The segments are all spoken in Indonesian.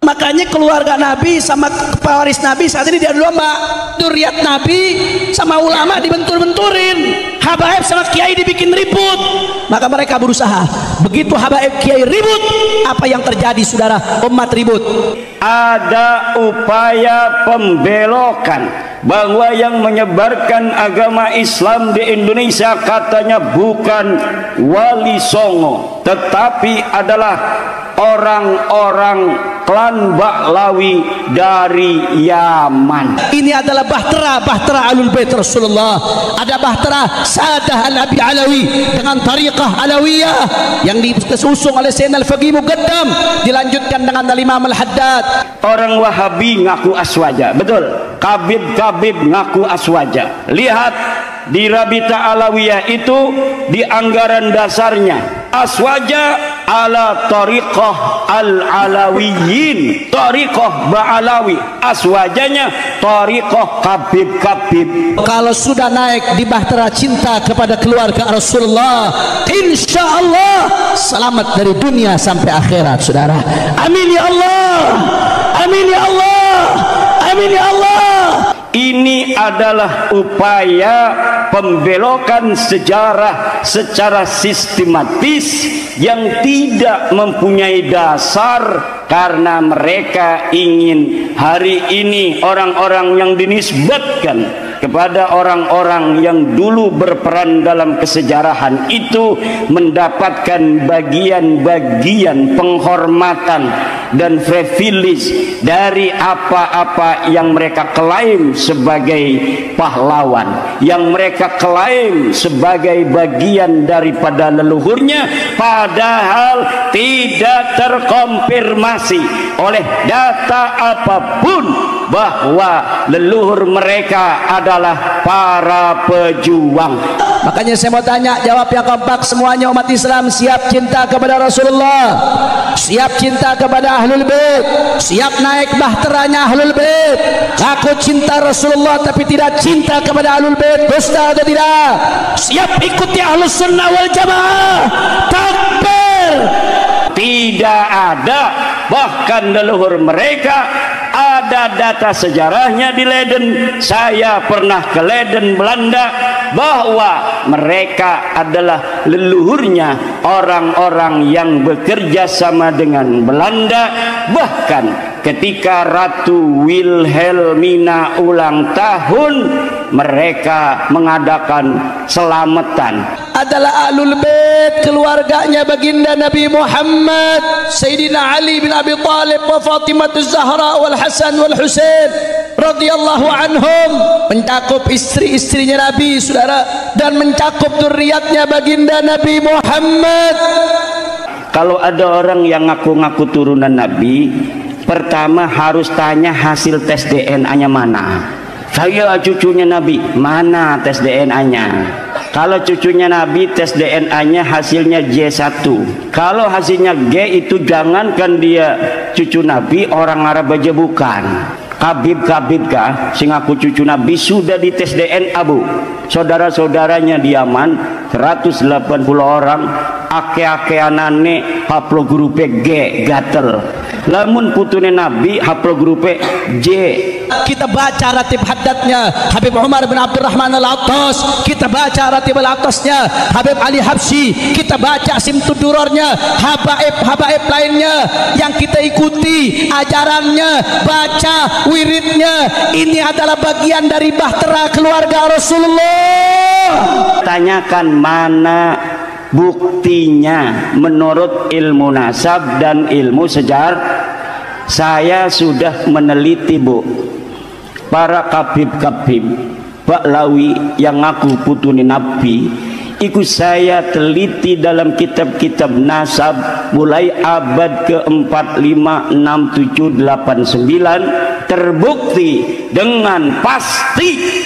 Makanya keluarga Nabi sama pewaris Nabi saat ini diadu domba. Dzurriyyat Nabi sama ulama dibentur-benturin, habaib sama kiai dibikin ribut. Maka mereka berusaha, begitu habaib kiai ribut, apa yang terjadi saudara? Umat ribut. Ada upaya pembelokan bahwa yang menyebarkan agama Islam di Indonesia katanya bukan Wali Songo, tetapi adalah orang-orang klan Ba'lawi dari Yaman. Ini adalah bahtera Ahlul Bait Rasulullah. Ada bahtera Sadah Al-Abi Alawi dengan tariqah Alawiyah yang diusung oleh Sayyidina Al-Faqih Muqaddam, dilanjutkan dengan Al-Imam Al-Haddad. Orang Wahabi ngaku aswaja, betul. Kabib ngaku aswaja. Lihat di Rabita Alawiyah itu di anggaran dasarnya aswaja ala tariqah al-alawiyin, tariqah ba'alawi, aswajanya tariqah kabib. Kalau sudah naik di bahtera cinta kepada keluarga Rasulullah, insya Allah selamat dari dunia sampai akhirat saudara. Amin ya Allah, amin ya Allah, amin ya Allah. Ini adalah upaya pembelokan sejarah secara sistematis yang tidak mempunyai dasar, karena mereka ingin hari ini orang-orang yang dinisbatkan kepada orang-orang yang dulu berperan dalam kesejarahan itu mendapatkan bagian-bagian penghormatan dan privilege dari apa-apa yang mereka klaim sebagai pahlawan, yang mereka klaim sebagai bagian daripada leluhurnya, padahal tidak terkonfirmasi oleh data apapun bahwa leluhur mereka adalah para pejuang. Makanya saya mau tanya, jawab yang kompak semuanya. Umat Islam siap cinta kepada Rasulullah, siap cinta kepada Ahlul Bait, siap naik bahteranya Ahlul Bait. Aku cinta Rasulullah tapi tidak cinta kepada Ahlul Bait, dusta atau tidak? Siap ikuti Ahlus Sunnah wal Jamaah? Takbir. Tidak ada, bahkan leluhur mereka ada data sejarahnya di Leiden. Saya pernah ke Leiden, Belanda, bahwa mereka adalah leluhurnya orang-orang yang bekerja sama dengan Belanda. Bahkan ketika Ratu Wilhelmina ulang tahun, mereka mengadakan selamatan. Adalah Ahlul Bait, keluarganya baginda Nabi Muhammad, Sayyidina Ali bin Abi Thalib wa Fatimah Az-Zahra wal Hasan wal Husain radhiyallahu anhum, mencakup istri-istrinya Nabi saudara, dan mencakup dzurriyyatnya baginda Nabi Muhammad. Kalau ada orang yang ngaku-ngaku turunan Nabi, pertama harus tanya hasil tes DNA-nya mana. Saya cucunya Nabi, mana tes DNA-nya? Kalau cucunya Nabi tes DNA-nya hasilnya J1. Kalau hasilnya G, itu jangankan dia cucu Nabi, orang Arab aja bukan. Kabib kah sing aku cucu Nabi sudah dites DNA bu. Saudara-saudaranya di Yaman 180 orang, ake-akeanane haplogrupe G gatel. Lamun putune Nabi haplogrupe J. Kita baca ratib haddatnya Habib Umar bin Abdurrahman Al-Attas, kita baca ratib Al-Attasnya Habib Ali Habsyi, kita baca simtudurornya, habaib lainnya yang kita ikuti ajarannya, baca wiridnya. Ini adalah bagian dari bahtera keluarga Rasulullah. Tanyakan mana buktinya menurut ilmu nasab dan ilmu sejarah. Saya sudah meneliti bu, para kabib Ba'lawi yang ngaku putune Nabi, ikut saya teliti dalam kitab-kitab nasab mulai abad ke-4, 5, 6, 7, 8, 9, terbukti dengan pasti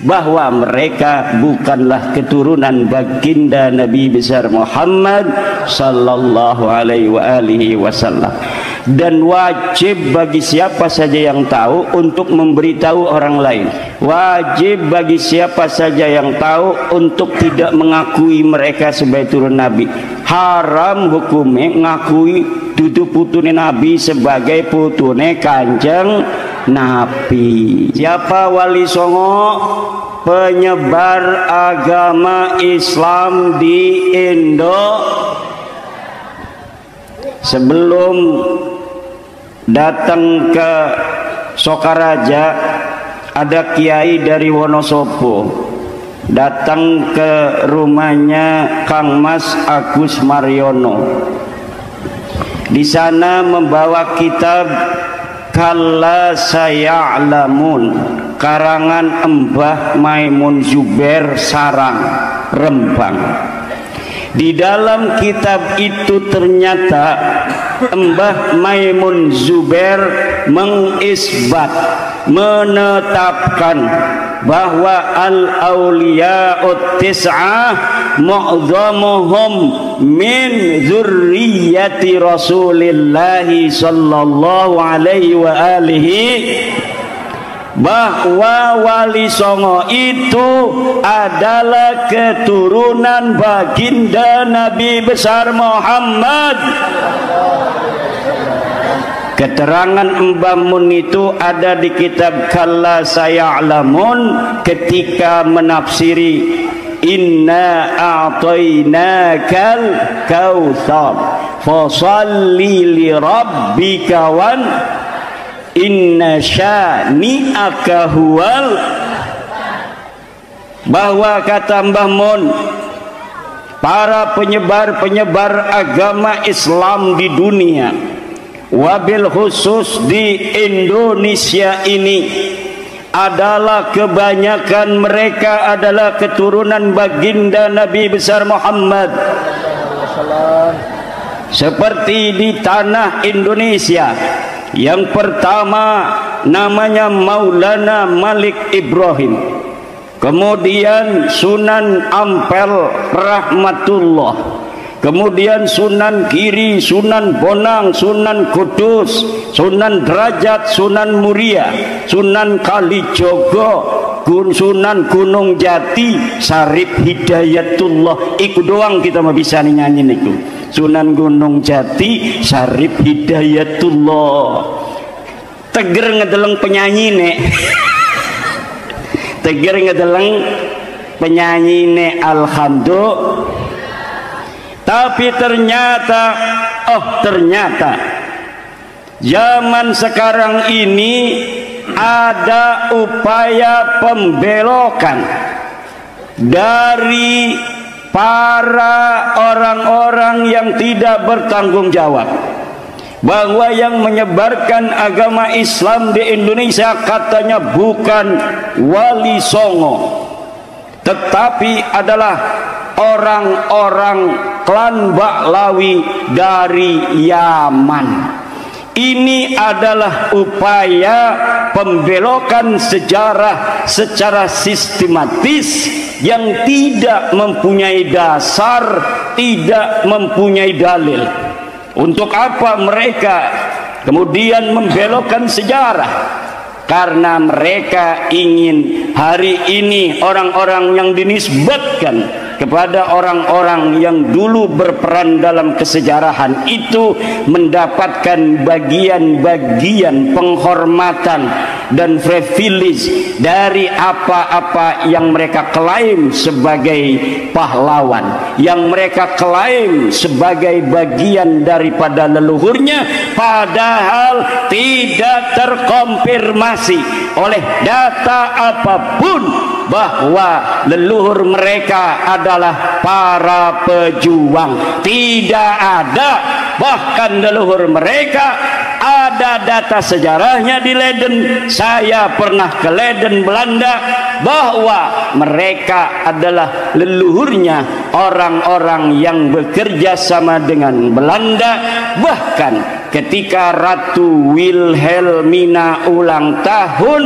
bahwa mereka bukanlah keturunan baginda Nabi besar Muhammad sallallahu alaihi wasallam. Dan wajib bagi siapa saja yang tahu untuk memberitahu orang lain. Wajib bagi siapa saja yang tahu untuk tidak mengakui mereka sebagai turun Nabi. Haram hukumnya ngakui dudu putune Nabi sebagai putune Kanjeng Nabi. Siapa Wali Songo? Penyebar agama Islam di Indo. Sebelum datang ke Sokaraja, ada kiai dari Wonosobo datang ke rumahnya Kang Mas Agus Mariono. Di sana membawa kitab Kalla Saya'lamun, karangan Mbah Maimun Zubair Sarang, Rembang. Di dalam kitab itu ternyata Mbah Maimun Zubair mengisbat, menetapkan bahwa al-awliya'ut tis'ah mu'dhamuhum min dzurriyyati Rasulillah sallallahu alaihi wa alihi, bahwa Wali Songo itu adalah keturunan baginda Nabi besar Muhammad. Keterangan Mbah Mun itu ada di kitab Kalla Saya'lamun ketika menafsiri Inna a'tainakal kautsar fashalli li rabbika wan inna syani'aka huwal, bahwa kata Mbah Mun, para penyebar agama Islam di dunia, wabil khusus di Indonesia ini, adalah kebanyakan mereka adalah keturunan baginda Nabi besar Muhammad. Seperti di tanah Indonesia, yang pertama namanya Maulana Malik Ibrahim, kemudian Sunan Ampel Rahmatullah, kemudian Sunan Giri, Sunan Bonang, Sunan Kudus, Sunan Derajat, Sunan Muria, Sunan Kalijogo, Sunan Gunung Jati, Sarip Hidayatullah. Iku doang kita mau bisa nyanyi niku. Sunan Gunung Jati, Sarip Hidayatullah. Teger ngedeleng penyanyi nek. Teger ngedeleng penyanyi nek, alhamdulillah. Tapi ternyata zaman sekarang ini ada upaya pembelokan dari para orang-orang yang tidak bertanggung jawab, bahwa yang menyebarkan agama Islam di Indonesia katanya bukan Wali Songo, tetapi adalah orang-orang klan Baklawi dari Yaman. Ini adalah upaya pembelokan sejarah secara sistematis yang tidak mempunyai dasar, tidak mempunyai dalil. Untuk apa mereka kemudian membelokkan sejarah? Karena mereka ingin hari ini orang-orang yang dinisbatkan kepada orang-orang yang dulu berperan dalam kesejarahan itu mendapatkan bagian-bagian penghormatan dan privilege dari apa-apa yang mereka klaim sebagai pahlawan, yang mereka klaim sebagai bagian daripada leluhurnya, padahal tidak terkonfirmasi oleh data apapun bahwa leluhur mereka adalah para pejuang. Tidak ada, bahkan leluhur mereka ada data sejarahnya di Leiden. Saya pernah ke Leiden, Belanda, bahwa mereka adalah leluhurnya orang-orang yang bekerja sama dengan Belanda. Bahkan ketika Ratu Wilhelmina ulang tahun,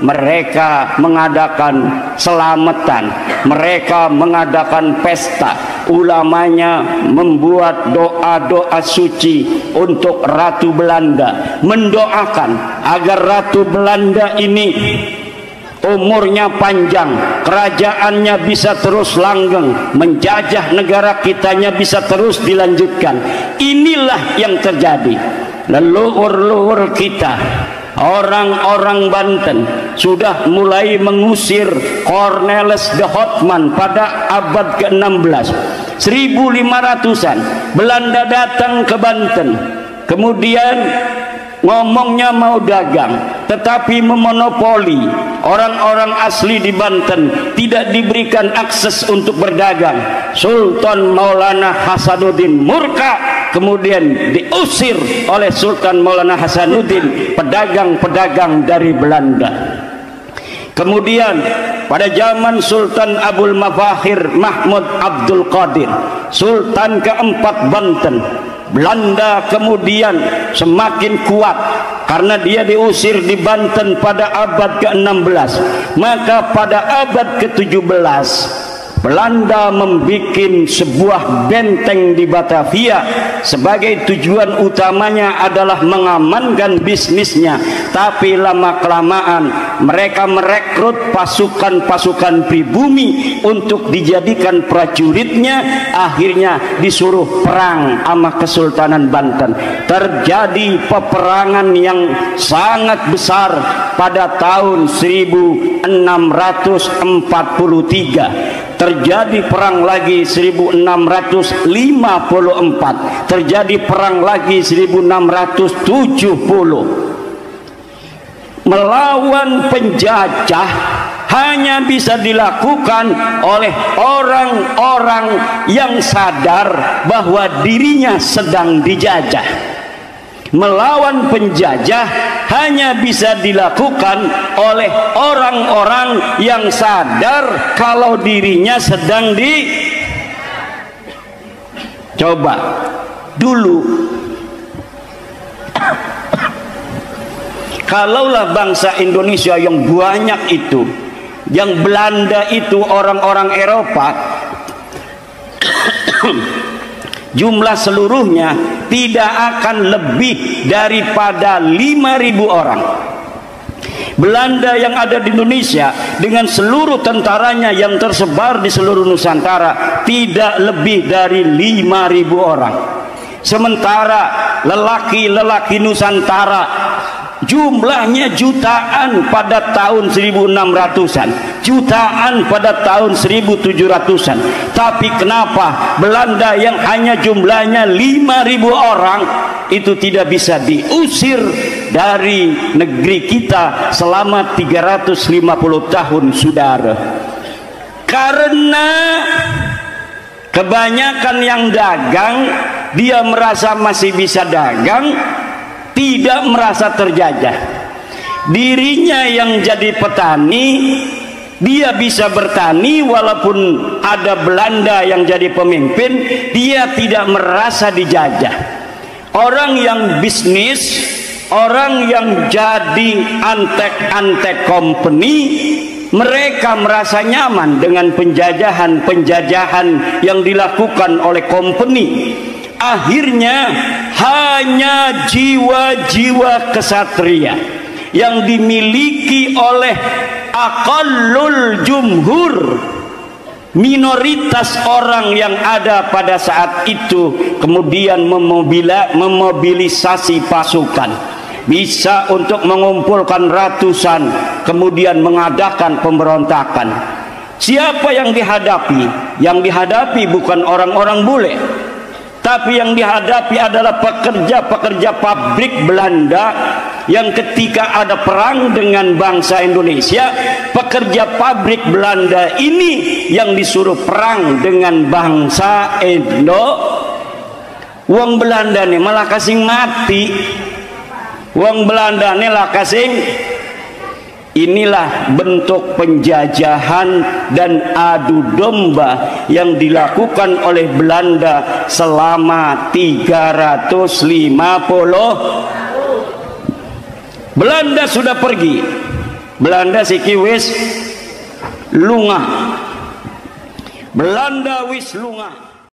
mereka mengadakan selamatan, mereka mengadakan pesta, ulamanya membuat doa-doa suci untuk Ratu Belanda, mendoakan agar Ratu Belanda ini umurnya panjang, kerajaannya bisa terus langgeng, menjajah negara kitanya bisa terus dilanjutkan. Inilah yang terjadi. Leluhur-leluhur kita, orang-orang Banten sudah mulai mengusir Cornelis de Houtman pada abad ke-16. 1500-an Belanda datang ke Banten, kemudian ngomongnya mau dagang, tetapi memonopoli. Orang-orang asli di Banten tidak diberikan akses untuk berdagang. Sultan Maulana Hasanuddin murka, kemudian diusir oleh Sultan Maulana Hasanuddin pedagang-pedagang dari Belanda. Kemudian pada zaman Sultan Abul Mafahir Mahmud Abdul Qadir, Sultan keempat Banten, Belanda kemudian semakin kuat karena dia diusir di Banten pada abad ke-16. Maka pada abad ke-17 Belanda membuat sebuah benteng di Batavia, sebagai tujuan utamanya adalah mengamankan bisnisnya. Tapi lama-kelamaan mereka merekrut pasukan-pasukan pribumi untuk dijadikan prajuritnya. Akhirnya disuruh perang sama Kesultanan Banten. Terjadi peperangan yang sangat besar pada tahun 1643. Terjadi perang lagi 1654, terjadi perang lagi 1670. Melawan penjajah hanya bisa dilakukan oleh orang-orang yang sadar bahwa dirinya sedang dijajah. Melawan penjajah hanya bisa dilakukan oleh orang-orang yang sadar kalau dirinya sedang Coba dulu, kalaulah bangsa Indonesia yang banyak itu, yang Belanda itu orang-orang Eropa, jumlah seluruhnya tidak akan lebih daripada 5.000 orang. Belanda yang ada di Indonesia dengan seluruh tentaranya yang tersebar di seluruh Nusantara tidak lebih dari 5.000 orang. Sementara lelaki-lelaki Nusantara jumlahnya jutaan pada tahun 1600-an, jutaan pada tahun 1700-an. Tapi kenapa Belanda yang hanya jumlahnya 5.000 orang itu tidak bisa diusir dari negeri kita selama 350 tahun, saudara? Karena kebanyakan yang dagang, dia merasa masih bisa dagang, tidak merasa terjajah. Dirinya yang jadi petani, dia bisa bertani walaupun ada Belanda yang jadi pemimpin, dia tidak merasa dijajah. Orang yang bisnis, orang yang jadi antek-antek company, mereka merasa nyaman dengan penjajahan-penjajahan yang dilakukan oleh company. Akhirnya hanya jiwa-jiwa kesatria yang dimiliki oleh aqallul jumhur, minoritas orang yang ada pada saat itu, kemudian memobilisasi pasukan, bisa untuk mengumpulkan ratusan, kemudian mengadakan pemberontakan. Siapa yang dihadapi? Yang dihadapi bukan orang-orang bule, tapi yang dihadapi adalah pekerja-pekerja pabrik Belanda yang ketika ada perang dengan bangsa Indonesia, pekerja pabrik Belanda ini yang disuruh perang dengan bangsa Indo. Wong Belanda nih malah kasing mati. Wong Belanda nih lah kasing. Inilah bentuk penjajahan dan adu domba yang dilakukan oleh Belanda selama 350. Belanda sudah pergi. Belanda siki wis lunga. Belanda wis lunga.